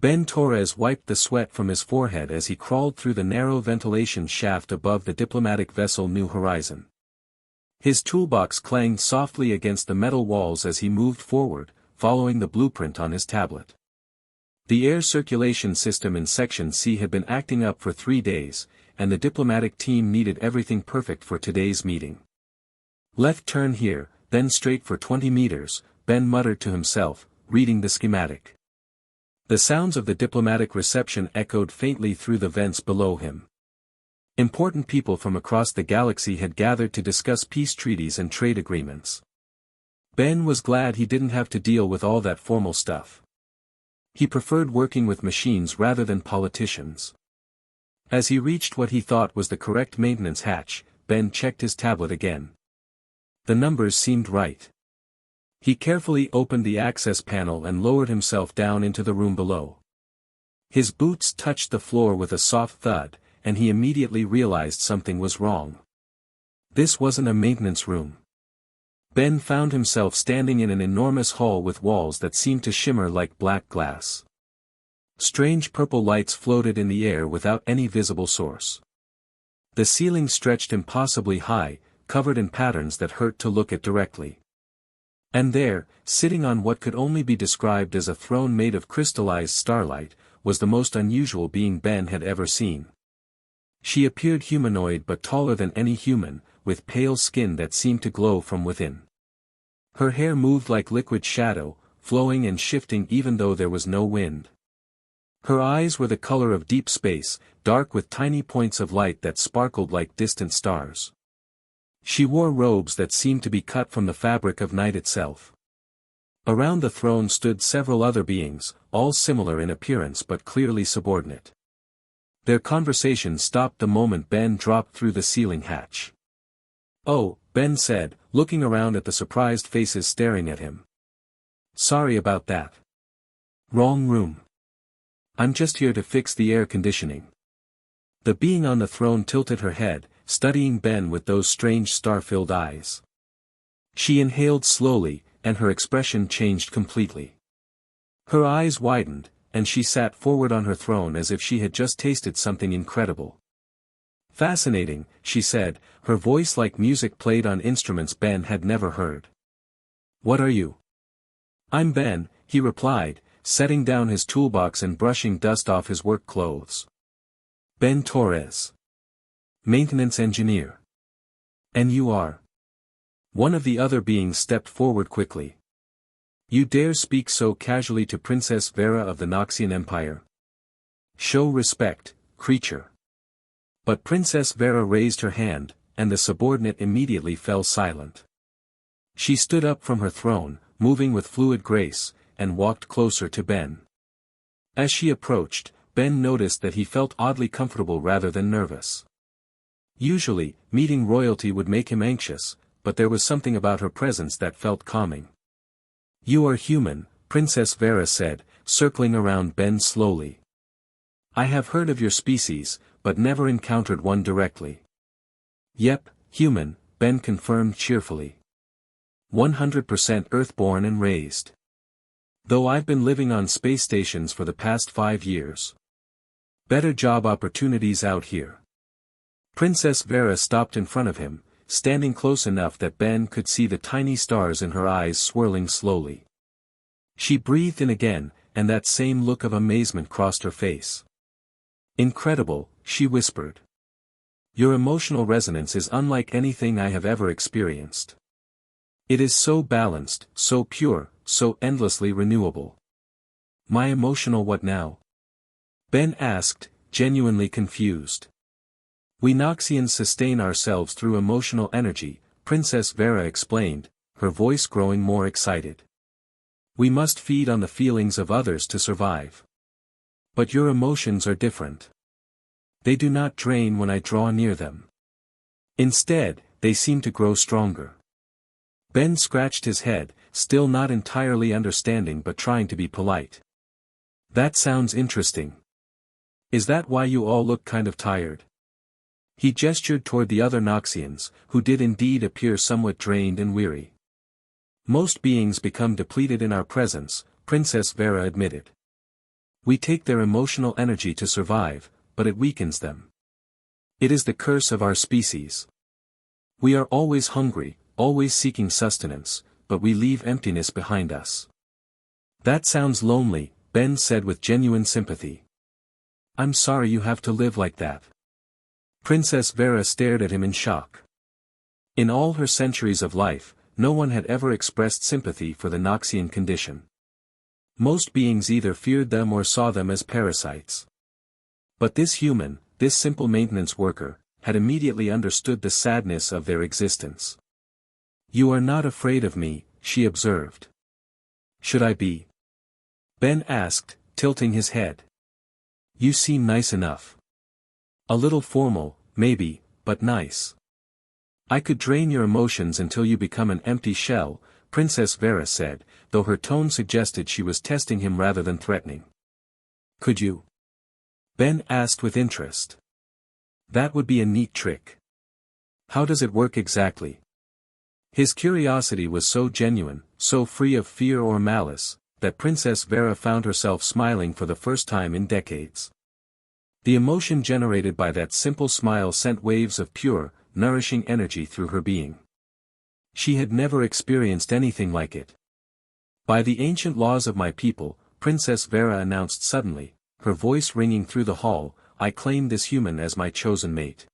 Ben Torres wiped the sweat from his forehead as he crawled through the narrow ventilation shaft above the diplomatic vessel New Horizon. His toolbox clanged softly against the metal walls as he moved forward, following the blueprint on his tablet. The air circulation system in Section C had been acting up for 3 days, and the diplomatic team needed everything perfect for today's meeting. Left turn here, then straight for 20 meters, Ben muttered to himself, reading the schematic. The sounds of the diplomatic reception echoed faintly through the vents below him. Important people from across the galaxy had gathered to discuss peace treaties and trade agreements. Ben was glad he didn't have to deal with all that formal stuff. He preferred working with machines rather than politicians. As he reached what he thought was the correct maintenance hatch, Ben checked his tablet again. The numbers seemed right. He carefully opened the access panel and lowered himself down into the room below. His boots touched the floor with a soft thud, and he immediately realized something was wrong. This wasn't a maintenance room. Ben found himself standing in an enormous hall with walls that seemed to shimmer like black glass. Strange purple lights floated in the air without any visible source. The ceiling stretched impossibly high, covered in patterns that hurt to look at directly. And there, sitting on what could only be described as a throne made of crystallized starlight, was the most unusual being Ben had ever seen. She appeared humanoid but taller than any human, with pale skin that seemed to glow from within. Her hair moved like liquid shadow, flowing and shifting even though there was no wind. Her eyes were the color of deep space, dark with tiny points of light that sparkled like distant stars. She wore robes that seemed to be cut from the fabric of night itself. Around the throne stood several other beings, all similar in appearance but clearly subordinate. Their conversation stopped the moment Ben dropped through the ceiling hatch. "Oh," Ben said, looking around at the surprised faces staring at him. "Sorry about that. Wrong room. I'm just here to fix the air conditioning." The being on the throne tilted her head, studying Ben with those strange star-filled eyes. She inhaled slowly, and her expression changed completely. Her eyes widened, and she sat forward on her throne as if she had just tasted something incredible. "Fascinating," she said, her voice like music played on instruments Ben had never heard. "What are you?" "I'm Ben," he replied, setting down his toolbox and brushing dust off his work clothes. "Ben Torres. Maintenance engineer. And you are?" One of the other beings stepped forward quickly. "You dare speak so casually to Princess Vera of the Noxian Empire? Show respect, creature." But Princess Vera raised her hand, and the subordinate immediately fell silent. She stood up from her throne, moving with fluid grace, and walked closer to Ben. As she approached, Ben noticed that he felt oddly comfortable rather than nervous. Usually, meeting royalty would make him anxious, but there was something about her presence that felt calming. "You are human," Princess Vera said, circling around Ben slowly. "I have heard of your species, but never encountered one directly." "Yep, human," Ben confirmed cheerfully. 100% Earthborn and raised. Though I've been living on space stations for the past 5 years. Better job opportunities out here." Princess Vera stopped in front of him, standing close enough that Ben could see the tiny stars in her eyes swirling slowly. She breathed in again, and that same look of amazement crossed her face. "Incredible," she whispered. "Your emotional resonance is unlike anything I have ever experienced. It is so balanced, so pure, so endlessly renewable." "My emotional what now?" Ben asked, genuinely confused. "We Noxians sustain ourselves through emotional energy," Princess Vera explained, her voice growing more excited. "We must feed on the feelings of others to survive. But your emotions are different. They do not drain when I draw near them. Instead, they seem to grow stronger." Ben scratched his head, still not entirely understanding but trying to be polite. "That sounds interesting. Is that why you all look kind of tired?" He gestured toward the other Noxians, who did indeed appear somewhat drained and weary. "Most beings become depleted in our presence," Princess Vera admitted. We take their emotional energy to survive, but it weakens them. It is the curse of our species. We are always hungry, always seeking sustenance, but we leave emptiness behind us. That sounds lonely, Ben said with genuine sympathy. I'm sorry you have to live like that. Princess Vera stared at him in shock. In all her centuries of life, no one had ever expressed sympathy for the Noxian condition. Most beings either feared them or saw them as parasites. But this human, this simple maintenance worker, had immediately understood the sadness of their existence. You are not afraid of me, she observed. Should I be? Ben asked, tilting his head. You seem nice enough. A little formal, maybe, but nice. I could drain your emotions until you become an empty shell, Princess Vera said, though her tone suggested she was testing him rather than threatening. Could you? Ben asked with interest. That would be a neat trick. How does it work exactly? His curiosity was so genuine, so free of fear or malice, that Princess Vera found herself smiling for the first time in decades. The emotion generated by that simple smile sent waves of pure, nourishing energy through her being. She had never experienced anything like it. By the ancient laws of my people, Princess Vera announced suddenly, her voice ringing through the hall, I claim this human as my chosen mate.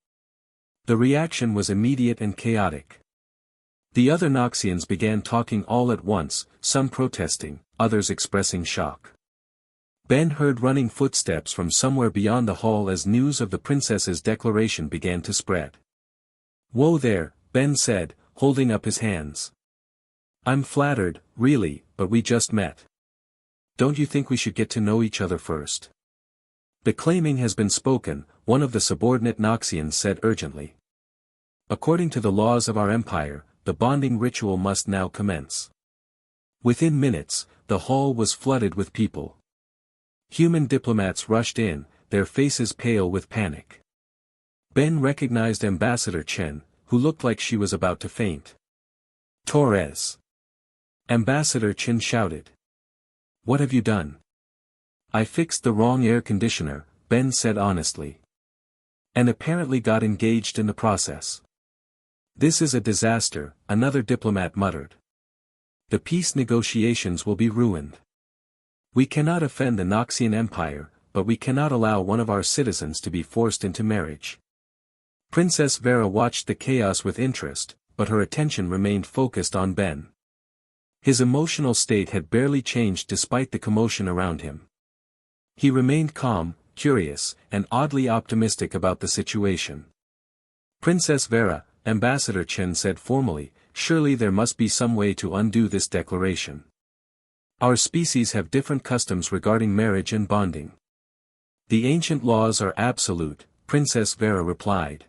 The reaction was immediate and chaotic. The other Noxians began talking all at once, some protesting, others expressing shock. Ben heard running footsteps from somewhere beyond the hall as news of the princess's declaration began to spread. Whoa there, Ben said, holding up his hands. I'm flattered, really, but we just met. Don't you think we should get to know each other first? The claiming has been spoken, one of the subordinate Noxians said urgently. According to the laws of our empire, the bonding ritual must now commence. Within minutes, the hall was flooded with people. Human diplomats rushed in, their faces pale with panic. Ben recognized Ambassador Chen, who looked like she was about to faint. Torres! Ambassador Chen shouted. What have you done? I fixed the wrong air conditioner, Ben said honestly. And apparently got engaged in the process. This is a disaster, another diplomat muttered. The peace negotiations will be ruined. We cannot offend the Noxian Empire, but we cannot allow one of our citizens to be forced into marriage. Princess Vera watched the chaos with interest, but her attention remained focused on Ben. His emotional state had barely changed despite the commotion around him. He remained calm, curious, and oddly optimistic about the situation. Princess Vera, Ambassador Chen said formally, surely there must be some way to undo this declaration. Our species have different customs regarding marriage and bonding. The ancient laws are absolute, Princess Vera replied.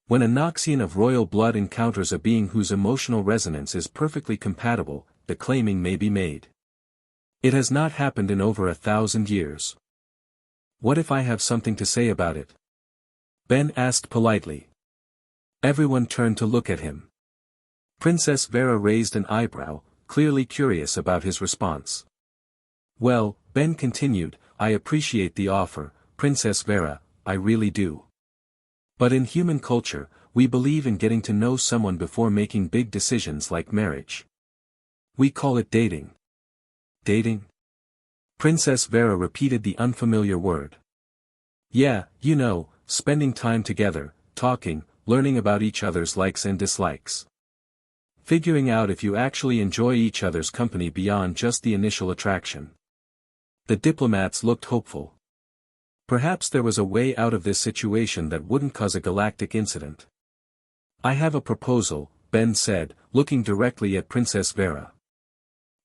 When a Noxian of royal blood encounters a being whose emotional resonance is perfectly compatible, the claiming may be made. It has not happened in over 1,000 years. What if I have something to say about it? Ben asked politely. Everyone turned to look at him. Princess Vera raised an eyebrow, clearly curious about his response. Well, Ben continued, I appreciate the offer, Princess Vera, I really do. But in human culture, we believe in getting to know someone before making big decisions like marriage. We call it dating. Dating? Princess Vera repeated the unfamiliar word. Yeah, you know, spending time together, talking, learning about each other's likes and dislikes. Figuring out if you actually enjoy each other's company beyond just the initial attraction. The diplomats looked hopeful. Perhaps there was a way out of this situation that wouldn't cause a galactic incident. I have a proposal, Ben said, looking directly at Princess Vera.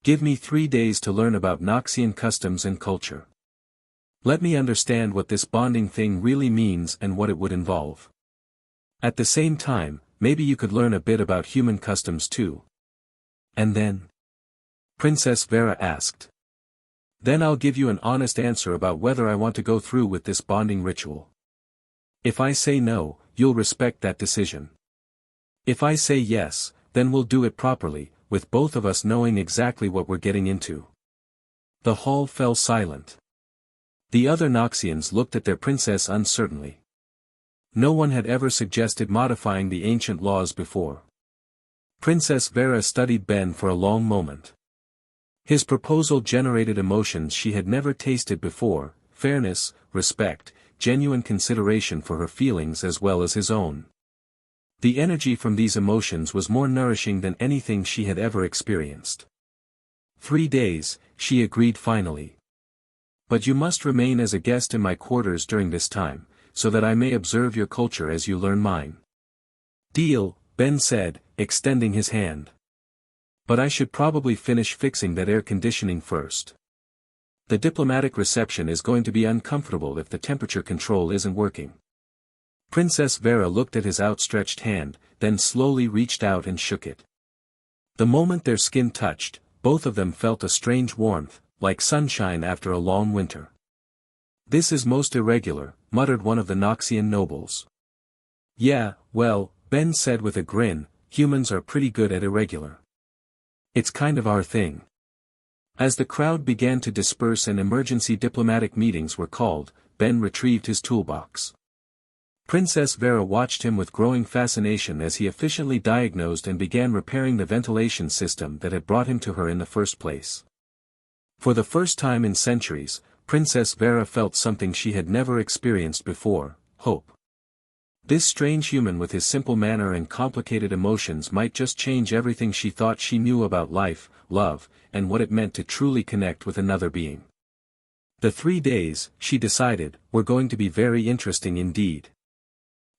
Give me 3 days to learn about Noxian customs and culture. Let me understand what this bonding thing really means and what it would involve. At the same time, maybe you could learn a bit about human customs too. And then? Princess Vera asked. Then I'll give you an honest answer about whether I want to go through with this bonding ritual. If I say no, you'll respect that decision. If I say yes, then we'll do it properly, with both of us knowing exactly what we're getting into. The hall fell silent. The other Noxians looked at their princess uncertainly. No one had ever suggested modifying the ancient laws before. Princess Vera studied Ben for a long moment. His proposal generated emotions she had never tasted before: fairness, respect, genuine consideration for her feelings as well as his own. The energy from these emotions was more nourishing than anything she had ever experienced. 3 days, she agreed finally. But you must remain as a guest in my quarters during this time, so that I may observe your culture as you learn mine. Deal, Ben said, extending his hand. But I should probably finish fixing that air conditioning first. The diplomatic reception is going to be uncomfortable if the temperature control isn't working. Princess Vera looked at his outstretched hand, then slowly reached out and shook it. The moment their skin touched, both of them felt a strange warmth, like sunshine after a long winter. This is most irregular, muttered one of the Noxian nobles. Yeah, well, Ben said with a grin, humans are pretty good at irregular. It's kind of our thing. As the crowd began to disperse and emergency diplomatic meetings were called, Ben retrieved his toolbox. Princess Vera watched him with growing fascination as he efficiently diagnosed and began repairing the ventilation system that had brought him to her in the first place. For the first time in centuries, Princess Vera felt something she had never experienced before: hope. This strange human with his simple manner and complicated emotions might just change everything she thought she knew about life, love, and what it meant to truly connect with another being. The 3 days, she decided, were going to be very interesting indeed.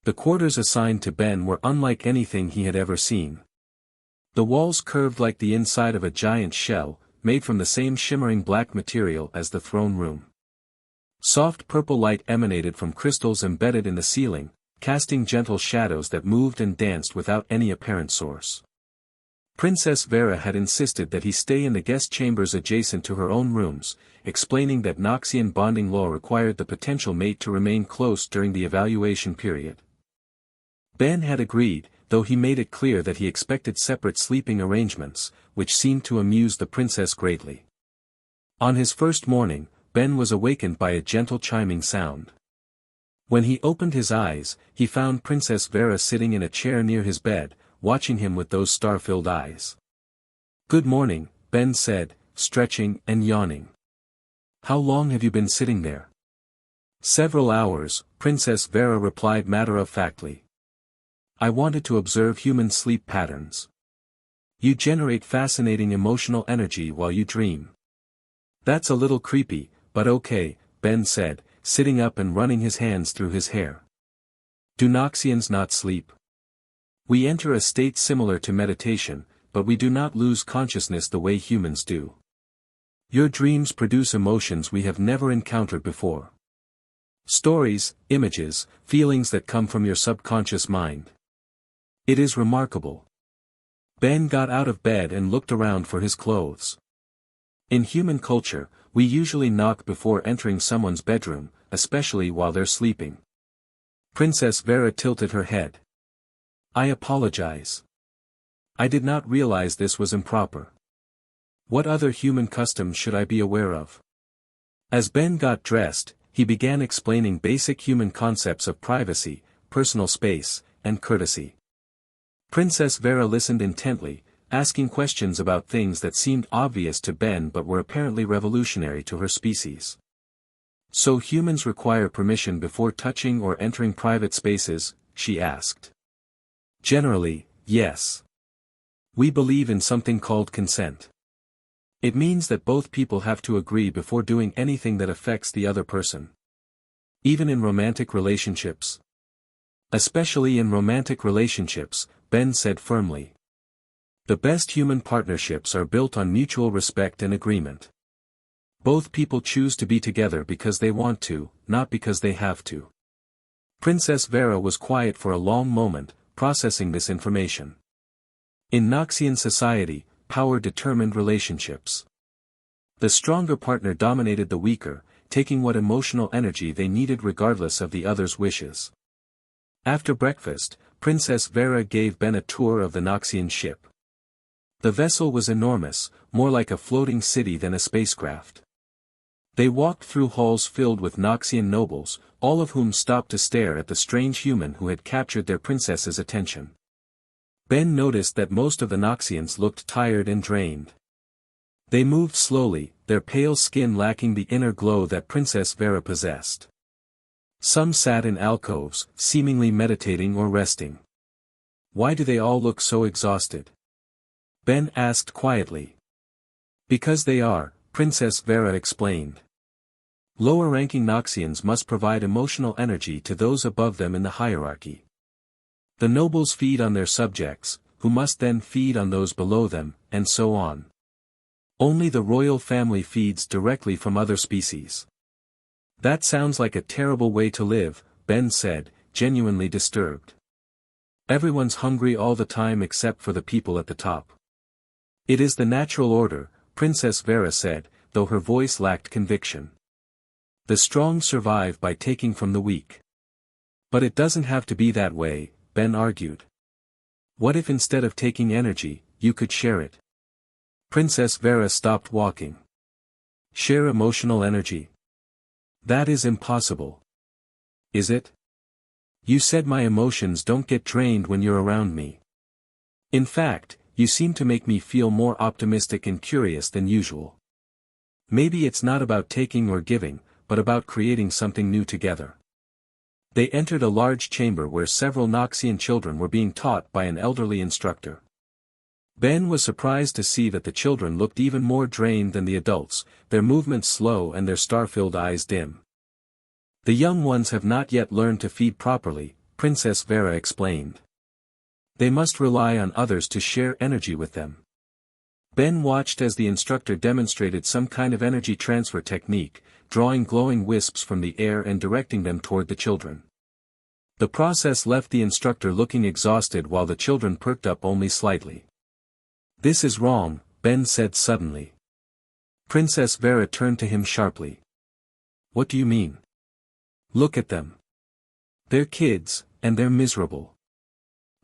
The quarters assigned to Ben were unlike anything he had ever seen. The walls curved like the inside of a giant shell, made from the same shimmering black material as the throne room. Soft purple light emanated from crystals embedded in the ceiling, casting gentle shadows that moved and danced without any apparent source. Princess Vera had insisted that he stay in the guest chambers adjacent to her own rooms, explaining that Noxian bonding law required the potential mate to remain close during the evaluation period. Ben had agreed, though he made it clear that he expected separate sleeping arrangements, which seemed to amuse the princess greatly. On his first morning, Ben was awakened by a gentle chiming sound. When he opened his eyes, he found Princess Vera sitting in a chair near his bed, watching him with those star-filled eyes. "Good morning," Ben said, stretching and yawning. "How long have you been sitting there?" "Several hours," Princess Vera replied matter-of-factly. "I wanted to observe human sleep patterns. You generate fascinating emotional energy while you dream." "That's a little creepy, but okay," Ben said, sitting up and running his hands through his hair. "Do Noxians not sleep?" "We enter a state similar to meditation, but we do not lose consciousness the way humans do. Your dreams produce emotions we have never encountered before. Stories, images, feelings that come from your subconscious mind. It is remarkable." Ben got out of bed and looked around for his clothes. In human culture, we usually knock before entering someone's bedroom, especially while they're sleeping. Princess Vera tilted her head. "I apologize. I did not realize this was improper. What other human customs should I be aware of?" As Ben got dressed, he began explaining basic human concepts of privacy, personal space, and courtesy. Princess Vera listened intently, asking questions about things that seemed obvious to Ben but were apparently revolutionary to her species. "So humans require permission before touching or entering private spaces?" she asked. "Generally, yes. We believe in something called consent. It means that both people have to agree before doing anything that affects the other person. Even in romantic relationships?" "Especially in romantic relationships," Ben said firmly. "The best human partnerships are built on mutual respect and agreement. Both people choose to be together because they want to, not because they have to." Princess Vera was quiet for a long moment, processing this information. In Noxian society, power determined relationships. The stronger partner dominated the weaker, taking what emotional energy they needed regardless of the other's wishes. After breakfast, Princess Vera gave Ben a tour of the Noxian ship. The vessel was enormous, more like a floating city than a spacecraft. They walked through halls filled with Noxian nobles, all of whom stopped to stare at the strange human who had captured their princess's attention. Ben noticed that most of the Noxians looked tired and drained. They moved slowly, their pale skin lacking the inner glow that Princess Vera possessed. Some sat in alcoves, seemingly meditating or resting. Why do they all look so exhausted? Ben asked quietly. Because they are, Princess Vera explained. Lower-ranking Noxians must provide emotional energy to those above them in the hierarchy. The nobles feed on their subjects, who must then feed on those below them, and so on. Only the royal family feeds directly from other species. That sounds like a terrible way to live, Ben said, genuinely disturbed. Everyone's hungry all the time except for the people at the top. It is the natural order, Princess Vera said, though her voice lacked conviction. The strong survive by taking from the weak. But it doesn't have to be that way, Ben argued. What if instead of taking energy, you could share it? Princess Vera stopped walking. Share emotional energy? That is impossible. Is it? You said my emotions don't get drained when you're around me. In fact, you seem to make me feel more optimistic and curious than usual. Maybe it's not about taking or giving, but about creating something new together. They entered a large chamber where several Noxian children were being taught by an elderly instructor. Ben was surprised to see that the children looked even more drained than the adults, their movements slow and their star-filled eyes dim. The young ones have not yet learned to feed properly, Princess Vera explained. They must rely on others to share energy with them. Ben watched as the instructor demonstrated some kind of energy transfer technique, drawing glowing wisps from the air and directing them toward the children. The process left the instructor looking exhausted while the children perked up only slightly. This is wrong, Ben said suddenly. Princess Vera turned to him sharply. What do you mean? Look at them. They're kids, and they're miserable.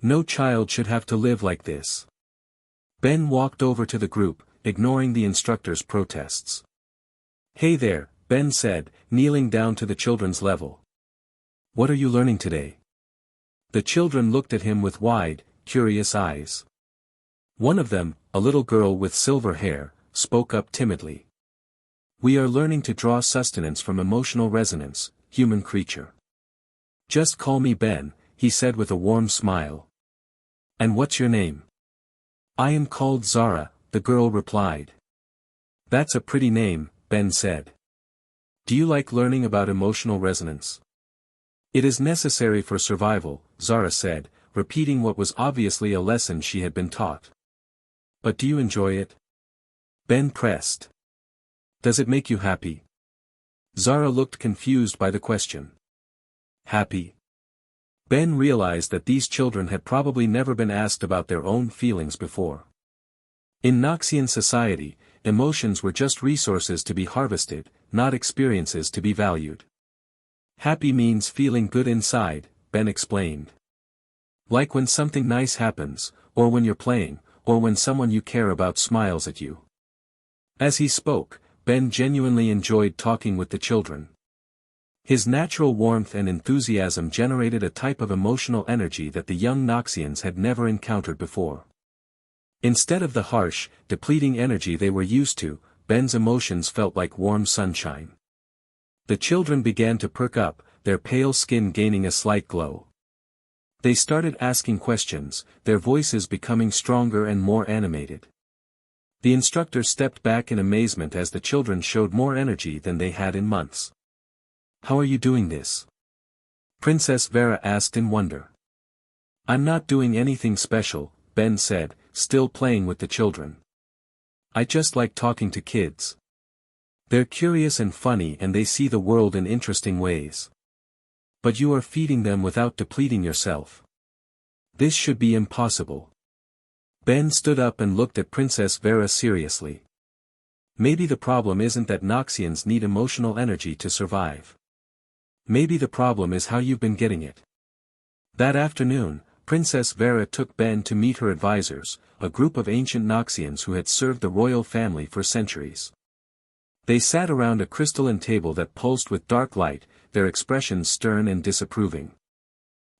No child should have to live like this. Ben walked over to the group, ignoring the instructor's protests. Hey there, Ben said, kneeling down to the children's level. What are you learning today? The children looked at him with wide, curious eyes. One of them, a little girl with silver hair, spoke up timidly. We are learning to draw sustenance from emotional resonance, human creature. Just call me Ben, he said with a warm smile. And what's your name? I am called Zara, the girl replied. That's a pretty name, Ben said. Do you like learning about emotional resonance? It is necessary for survival, Zara said, repeating what was obviously a lesson she had been taught. But do you enjoy it? Ben pressed. Does it make you happy? Zara looked confused by the question. Happy? Ben realized that these children had probably never been asked about their own feelings before. In Noxian society, emotions were just resources to be harvested, not experiences to be valued. Happy means feeling good inside, Ben explained. Like when something nice happens, or when you're playing, or when someone you care about smiles at you. As he spoke, Ben genuinely enjoyed talking with the children. His natural warmth and enthusiasm generated a type of emotional energy that the young Noxians had never encountered before. Instead of the harsh, depleting energy they were used to, Ben's emotions felt like warm sunshine. The children began to perk up, their pale skin gaining a slight glow. They started asking questions, their voices becoming stronger and more animated. The instructor stepped back in amazement as the children showed more energy than they had in months. How are you doing this? Princess Vera asked in wonder. I'm not doing anything special, Ben said, still playing with the children. I just like talking to kids. They're curious and funny and they see the world in interesting ways. But you are feeding them without depleting yourself. This should be impossible. Ben stood up and looked at Princess Vera seriously. Maybe the problem isn't that Noxians need emotional energy to survive. Maybe the problem is how you've been getting it. That afternoon, Princess Vera took Ben to meet her advisors, a group of ancient Noxians who had served the royal family for centuries. They sat around a crystalline table that pulsed with dark light, their expressions stern and disapproving.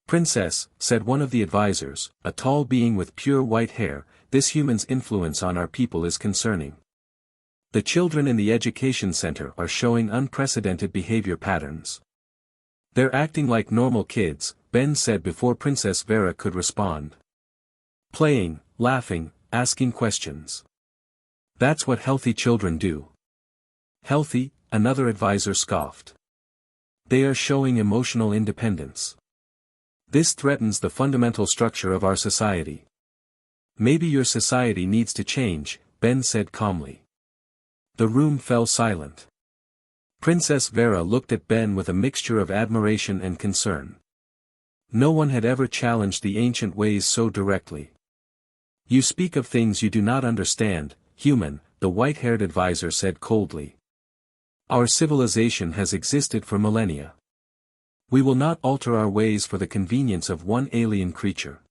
"Princess," said one of the advisors, a tall being with pure white hair, "this human's influence on our people is concerning. The children in the education center are showing unprecedented behavior patterns. They're acting like normal kids," Ben said before Princess Vera could respond. "Playing, laughing, asking questions. That's what healthy children do." "Healthy?" another advisor scoffed. "They are showing emotional independence. This threatens the fundamental structure of our society." "Maybe your society needs to change," Ben said calmly. The room fell silent. Princess Vera looked at Ben with a mixture of admiration and concern. No one had ever challenged the ancient ways so directly. "You speak of things you do not understand, human," the white-haired advisor said coldly. "Our civilization has existed for millennia. We will not alter our ways for the convenience of one alien creature."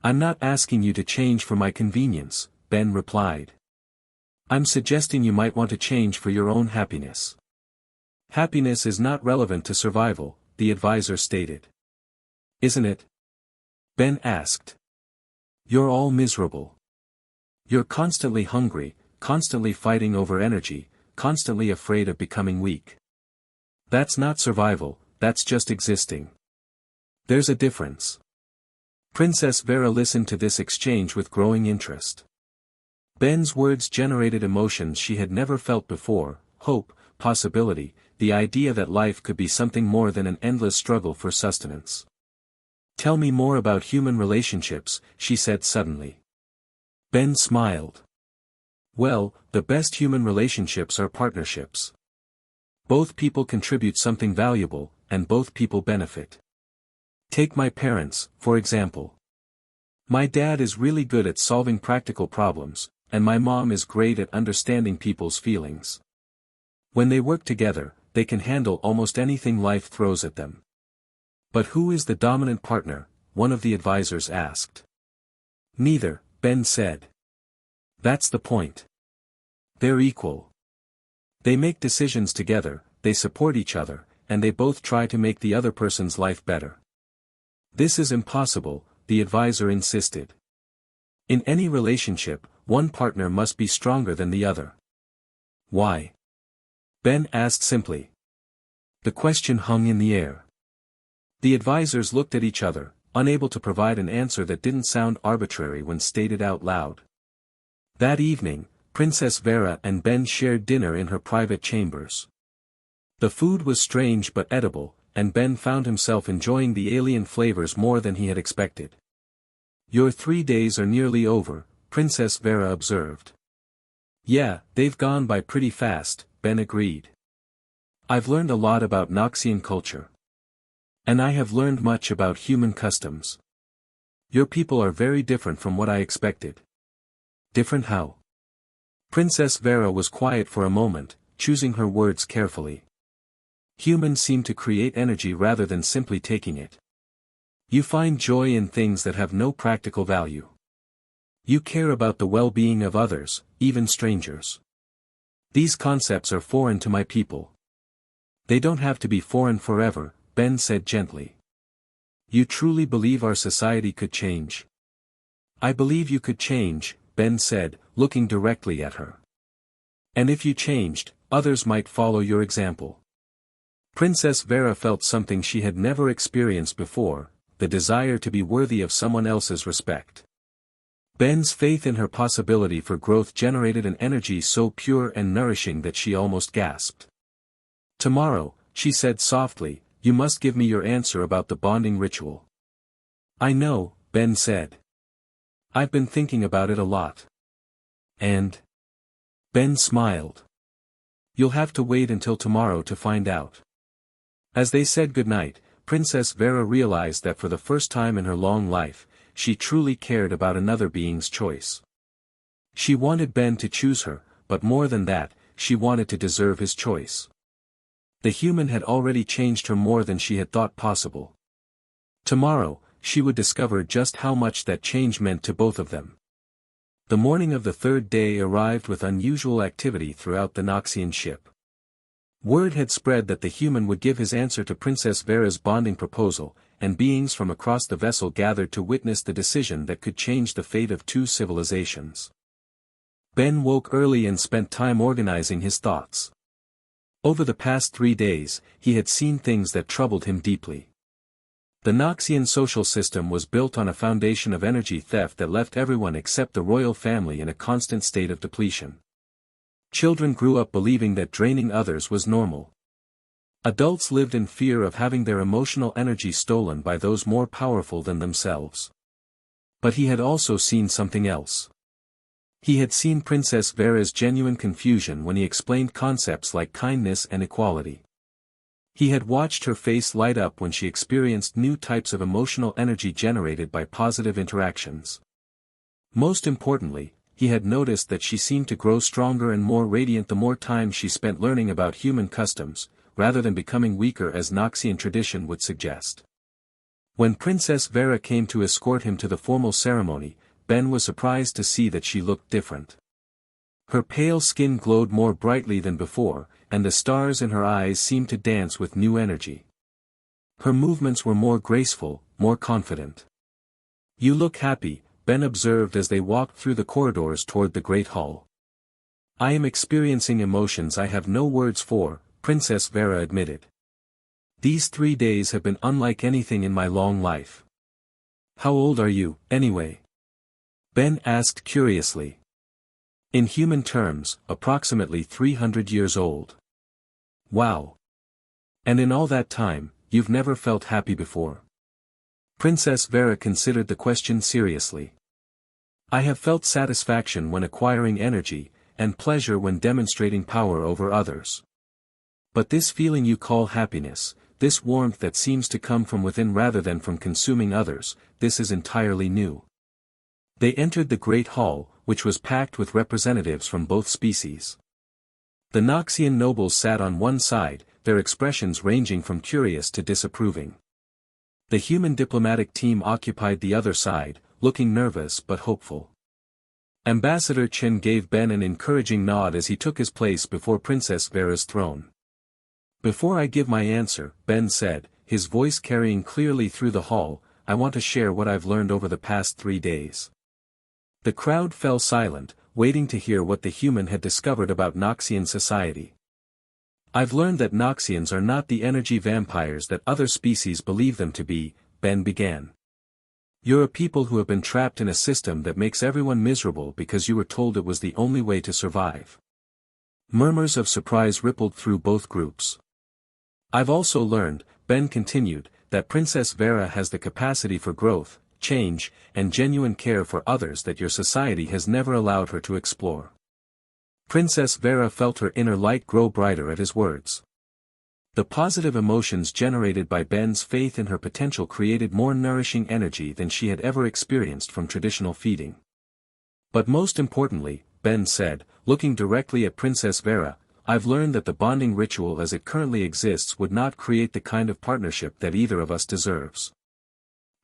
"I'm not asking you to change for my convenience," Ben replied. "I'm suggesting you might want to change for your own happiness." "Happiness is not relevant to survival," the advisor stated. "Isn't it?" Ben asked. "You're all miserable. You're constantly hungry, constantly fighting over energy, constantly afraid of becoming weak. That's not survival, that's just existing. There's a difference." Princess Vera listened to this exchange with growing interest. Ben's words generated emotions she had never felt before: hope, possibility, the idea that life could be something more than an endless struggle for sustenance. "Tell me more about human relationships," she said suddenly. Ben smiled. "Well, the best human relationships are partnerships. Both people contribute something valuable, and both people benefit. Take my parents, for example. My dad is really good at solving practical problems, and my mom is great at understanding people's feelings. When they work together, they can handle almost anything life throws at them." "But who is the dominant partner?" one of the advisors asked. "Neither," Ben said. "That's the point. They're equal. They make decisions together, they support each other, and they both try to make the other person's life better." "This is impossible," the advisor insisted. "In any relationship, one partner must be stronger than the other." "Why?" Ben asked simply. The question hung in the air. The advisors looked at each other, unable to provide an answer that didn't sound arbitrary when stated out loud. That evening, Princess Vera and Ben shared dinner in her private chambers. The food was strange but edible, and Ben found himself enjoying the alien flavors more than he had expected. "Your 3 days are nearly over," Princess Vera observed. "Yeah, they've gone by pretty fast," Ben agreed. "I've learned a lot about Noxian culture. And I have learned much about human customs. Your people are very different from what I expected." "Different how?" Princess Vera was quiet for a moment, choosing her words carefully. "Humans seem to create energy rather than simply taking it. You find joy in things that have no practical value. You care about the well-being of others, even strangers. These concepts are foreign to my people." "They don't have to be foreign forever," Ben said gently. "You truly believe our society could change?" "I believe you could change," Ben said, looking directly at her. "And if you changed, others might follow your example." Princess Vera felt something she had never experienced before: the desire to be worthy of someone else's respect. Ben's faith in her possibility for growth generated an energy so pure and nourishing that she almost gasped. "Tomorrow," she said softly, "you must give me your answer about the bonding ritual." "I know," Ben said. "I've been thinking about it a lot." "And?" Ben smiled. "You'll have to wait until tomorrow to find out." As they said goodnight, Princess Vera realized that for the first time in her long life, she truly cared about another being's choice. She wanted Ben to choose her, but more than that, she wanted to deserve his choice. The human had already changed her more than she had thought possible. Tomorrow, she would discover just how much that change meant to both of them. The morning of the third day arrived with unusual activity throughout the Noxian ship. Word had spread that the human would give his answer to Princess Vera's bonding proposal, and beings from across the vessel gathered to witness the decision that could change the fate of two civilizations. Ben woke early and spent time organizing his thoughts. Over the past 3 days, he had seen things that troubled him deeply. The Noxian social system was built on a foundation of energy theft that left everyone except the royal family in a constant state of depletion. Children grew up believing that draining others was normal. Adults lived in fear of having their emotional energy stolen by those more powerful than themselves. But he had also seen something else. He had seen Princess Vera's genuine confusion when he explained concepts like kindness and equality. He had watched her face light up when she experienced new types of emotional energy generated by positive interactions. Most importantly, he had noticed that she seemed to grow stronger and more radiant the more time she spent learning about human customs, rather than becoming weaker as Noxian tradition would suggest. When Princess Vera came to escort him to the formal ceremony, Ben was surprised to see that she looked different. Her pale skin glowed more brightly than before, and the stars in her eyes seemed to dance with new energy. Her movements were more graceful, more confident. "You look happy," Ben observed as they walked through the corridors toward the Great Hall. "I am experiencing emotions I have no words for," Princess Vera admitted. "These 3 days have been unlike anything in my long life." "How old are you, anyway?" Ben asked curiously. "In human terms, approximately 300 years old." "Wow. And in all that time, you've never felt happy before?" Princess Vera considered the question seriously. "I have felt satisfaction when acquiring energy, and pleasure when demonstrating power over others. But this feeling you call happiness, this warmth that seems to come from within rather than from consuming others, this is entirely new." They entered the Great Hall, which was packed with representatives from both species. The Noxian nobles sat on one side, their expressions ranging from curious to disapproving. The human diplomatic team occupied the other side, looking nervous but hopeful. Ambassador Chen gave Ben an encouraging nod as he took his place before Princess Vera's throne. "Before I give my answer," Ben said, his voice carrying clearly through the hall, "I want to share what I've learned over the past 3 days." The crowd fell silent, waiting to hear what the human had discovered about Noxian society. "I've learned that Noxians are not the energy vampires that other species believe them to be," Ben began. "You're a people who have been trapped in a system that makes everyone miserable because you were told it was the only way to survive." Murmurs of surprise rippled through both groups. "I've also learned," Ben continued, "that Princess Vera has the capacity for growth, change, and genuine care for others that your society has never allowed her to explore." Princess Vera felt her inner light grow brighter at his words. The positive emotions generated by Ben's faith in her potential created more nourishing energy than she had ever experienced from traditional feeding. "But most importantly," Ben said, looking directly at Princess Vera, "I've learned that the bonding ritual as it currently exists would not create the kind of partnership that either of us deserves."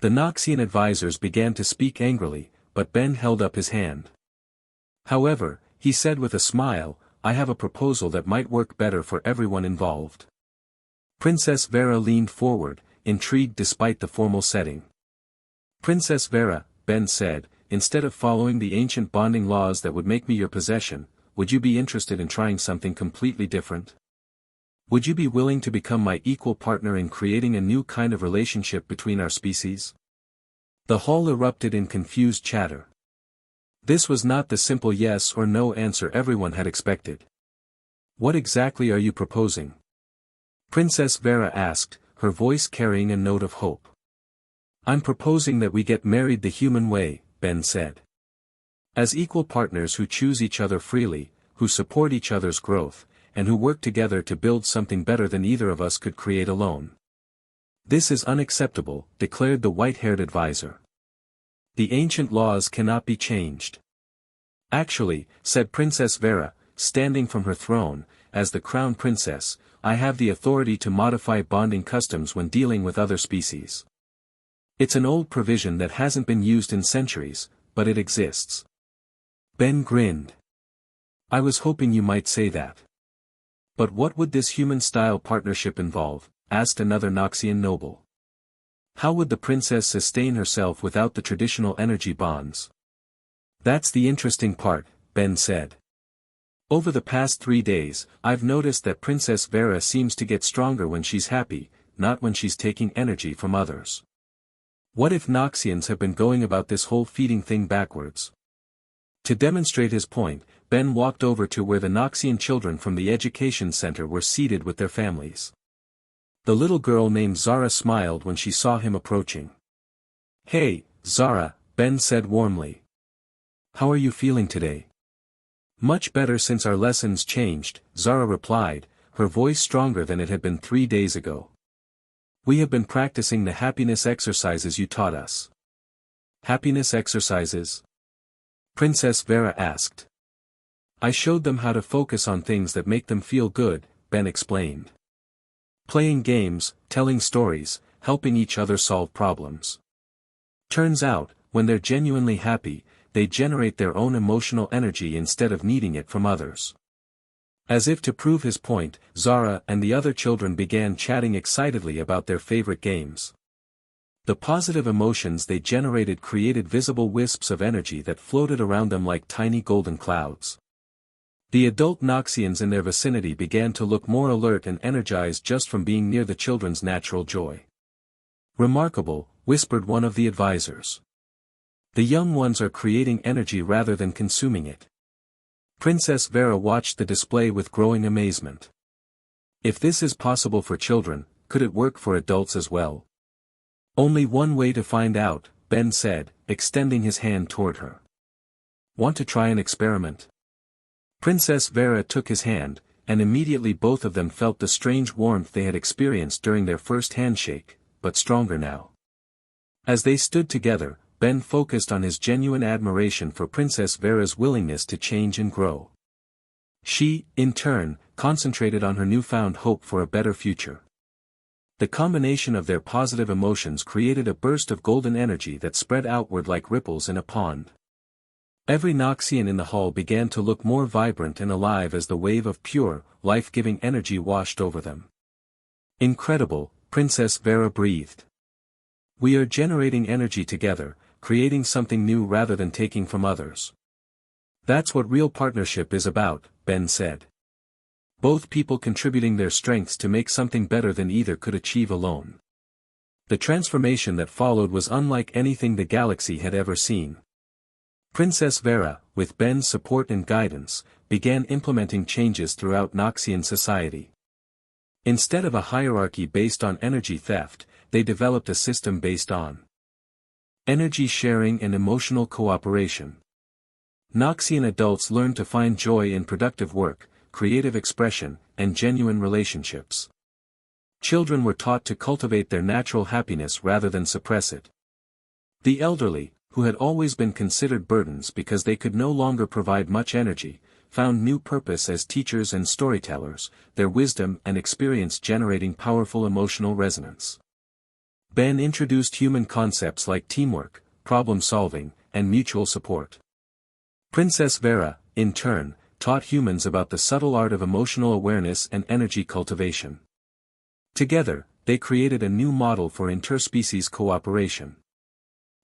The Noxian advisors began to speak angrily, but Ben held up his hand. "However," he said with a smile, "I have a proposal that might work better for everyone involved." Princess Vera leaned forward, intrigued despite the formal setting. "Princess Vera," Ben said, "instead of following the ancient bonding laws that would make me your possession, would you be interested in trying something completely different? Would you be willing to become my equal partner in creating a new kind of relationship between our species?" The hall erupted in confused chatter. This was not the simple yes or no answer everyone had expected. "What exactly are you proposing?" Princess Vera asked, her voice carrying a note of hope. "I'm proposing that we get married the human way," Ben said. "As equal partners who choose each other freely, who support each other's growth, and who work together to build something better than either of us could create alone." "This is unacceptable," declared the white-haired advisor. "The ancient laws cannot be changed." "Actually," said Princess Vera, standing from her throne, "as the crown princess, I have the authority to modify bonding customs when dealing with other species. It's an old provision that hasn't been used in centuries, but it exists." Ben grinned. I was hoping you might say that. But what would this human-style partnership involve? Asked another Noxian noble. How would the princess sustain herself without the traditional energy bonds? That's the interesting part, Ben said. Over the past 3 days, I've noticed that Princess Vera seems to get stronger when she's happy, not when she's taking energy from others. What if Noxians have been going about this whole feeding thing backwards? To demonstrate his point, Ben walked over to where the Noxian children from the education center were seated with their families. The little girl named Zara smiled when she saw him approaching. Hey, Zara, Ben said warmly. How are you feeling today? Much better since our lessons changed, Zara replied, her voice stronger than it had been 3 days ago. We have been practicing the happiness exercises you taught us. Happiness exercises? Princess Vera asked. I showed them how to focus on things that make them feel good, Ben explained. Playing games, telling stories, helping each other solve problems. Turns out, when they're genuinely happy, they generate their own emotional energy instead of needing it from others. As if to prove his point, Zara and the other children began chatting excitedly about their favorite games. The positive emotions they generated created visible wisps of energy that floated around them like tiny golden clouds. The adult Noxians in their vicinity began to look more alert and energized just from being near the children's natural joy. Remarkable, whispered one of the advisors. The young ones are creating energy rather than consuming it. Princess Vera watched the display with growing amazement. If this is possible for children, could it work for adults as well? Only one way to find out, Ben said, extending his hand toward her. Want to try an experiment? Princess Vera took his hand, and immediately both of them felt the strange warmth they had experienced during their first handshake, but stronger now. As they stood together, Ben focused on his genuine admiration for Princess Vera's willingness to change and grow. She, in turn, concentrated on her newfound hope for a better future. The combination of their positive emotions created a burst of golden energy that spread outward like ripples in a pond. Every Noxian in the hall began to look more vibrant and alive as the wave of pure, life-giving energy washed over them. Incredible, Princess Vera breathed. We are generating energy together, creating something new rather than taking from others. That's what real partnership is about, Ben said. Both people contributing their strengths to make something better than either could achieve alone. The transformation that followed was unlike anything the galaxy had ever seen. Princess Vera, with Ben's support and guidance, began implementing changes throughout Noxian society. Instead of a hierarchy based on energy theft, they developed a system based on energy sharing and emotional cooperation. Noxian adults learned to find joy in productive work, creative expression, and genuine relationships. Children were taught to cultivate their natural happiness rather than suppress it. The elderly, who had always been considered burdens because they could no longer provide much energy, found new purpose as teachers and storytellers, their wisdom and experience generating powerful emotional resonance. Ben introduced human concepts like teamwork, problem-solving, and mutual support. Princess Vera, in turn, taught humans about the subtle art of emotional awareness and energy cultivation. Together, they created a new model for interspecies cooperation.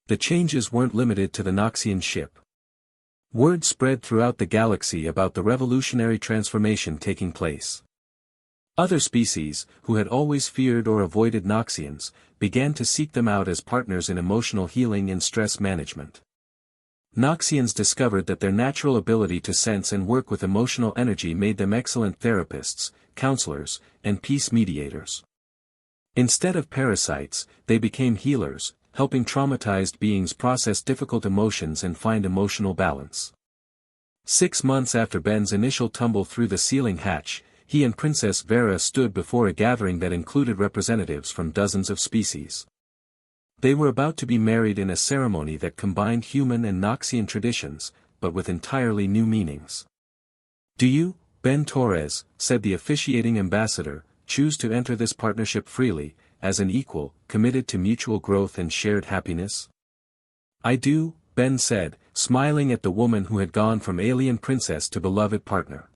The changes weren't limited to the Noxian ship. Word spread throughout the galaxy about the revolutionary transformation taking place. Other species, who had always feared or avoided Noxians, began to seek them out as partners in emotional healing and stress management. Noxians discovered that their natural ability to sense and work with emotional energy made them excellent therapists, counselors, and peace mediators. Instead of parasites, they became healers, helping traumatized beings process difficult emotions and find emotional balance. 6 months after Ben's initial tumble through the ceiling hatch, he and Princess Vera stood before a gathering that included representatives from dozens of species. They were about to be married in a ceremony that combined human and Noxian traditions, but with entirely new meanings. Do you, Ben Torres, said the officiating ambassador, choose to enter this partnership freely, as an equal, committed to mutual growth and shared happiness? I do, Ben said, smiling at the woman who had gone from alien princess to beloved partner.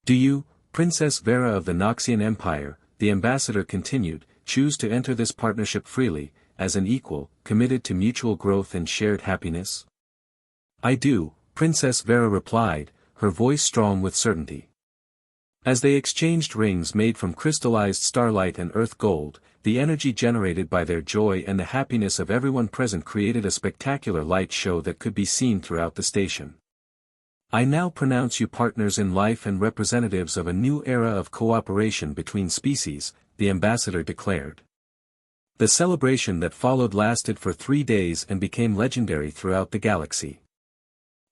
Do you, Princess Vera of the Noxian Empire, the ambassador continued, choose to enter this partnership freely, as an equal, committed to mutual growth and shared happiness? I do, Princess Vera replied, her voice strong with certainty. As they exchanged rings made from crystallized starlight and earth gold, the energy generated by their joy and the happiness of everyone present created a spectacular light show that could be seen throughout the station. I now pronounce you partners in life and representatives of a new era of cooperation between species, the ambassador declared. The celebration that followed lasted for 3 days and became legendary throughout the galaxy.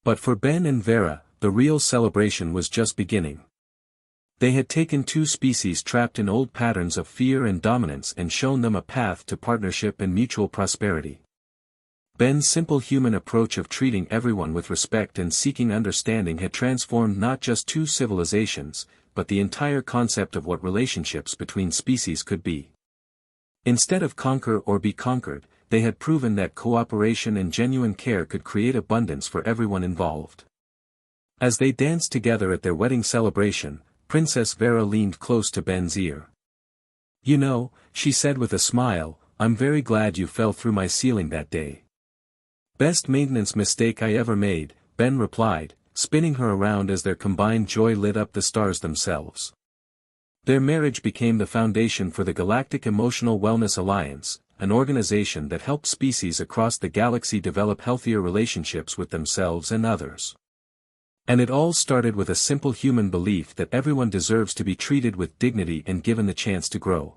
But for Ben and Vera, the real celebration was just beginning. They had taken two species trapped in old patterns of fear and dominance and shown them a path to partnership and mutual prosperity. Ben's simple human approach of treating everyone with respect and seeking understanding had transformed not just two civilizations, but the entire concept of what relationships between species could be. Instead of conquer or be conquered, they had proven that cooperation and genuine care could create abundance for everyone involved. As they danced together at their wedding celebration, Princess Vera leaned close to Ben's ear. You know, she said with a smile, I'm very glad you fell through my ceiling that day. Best maintenance mistake I ever made, Ben replied, spinning her around as their combined joy lit up the stars themselves. Their marriage became the foundation for the Galactic Emotional Wellness Alliance, an organization that helped species across the galaxy develop healthier relationships with themselves and others. And it all started with a simple human belief that everyone deserves to be treated with dignity and given the chance to grow.